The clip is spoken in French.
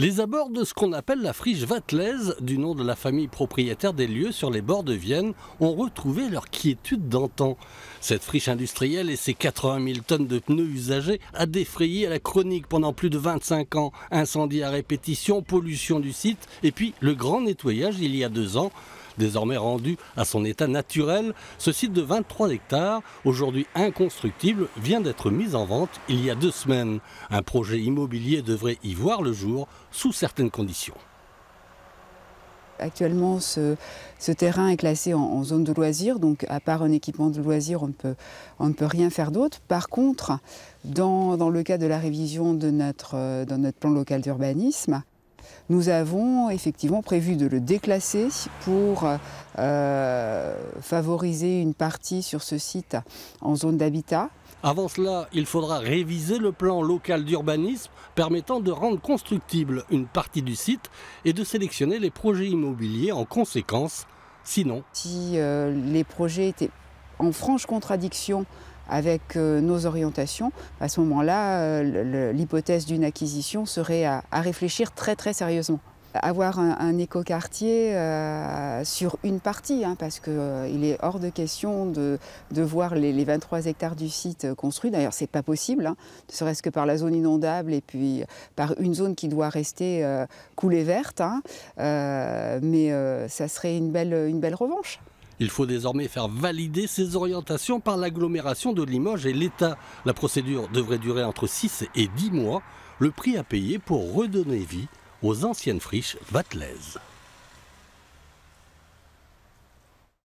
Les abords de ce qu'on appelle la friche Vatlaise, du nom de la famille propriétaire des lieux sur les bords de Vienne, ont retrouvé leur quiétude d'antan. Cette friche industrielle et ses 80 000 tonnes de pneus usagés a défrayé la chronique pendant plus de 25 ans. Incendies à répétition, pollution du site et puis le grand nettoyage il y a 2 ans. Désormais rendu à son état naturel, ce site de 23 hectares, aujourd'hui inconstructible, vient d'être mis en vente il y a 2 semaines. Un projet immobilier devrait y voir le jour sous certaines conditions. Actuellement, ce terrain est classé en zone de loisirs, donc à part un équipement de loisirs, on ne peut rien faire d'autre. Par contre, dans le cas de la révision de notre plan local d'urbanisme, nous avons effectivement prévu de le déclasser pour favoriser une partie sur ce site en zone d'habitat. Avant cela, il faudra réviser le plan local d'urbanisme permettant de rendre constructible une partie du site et de sélectionner les projets immobiliers en conséquence. Sinon, si les projets étaient en franche contradiction avec nos orientations, à ce moment-là, l'hypothèse d'une acquisition serait à réfléchir très très sérieusement. Avoir un écoquartier sur une partie, parce qu'il est hors de question de voir les 23 hectares du site construits. D'ailleurs, ce n'est pas possible, ne serait-ce que par la zone inondable et puis par une zone qui doit rester coulée verte. Mais ça serait une belle revanche. Il faut désormais faire valider ces orientations par l'agglomération de Limoges et l'État. La procédure devrait durer entre 6 et 10 mois. Le prix à payer pour redonner vie aux anciennes friches Vatlaise.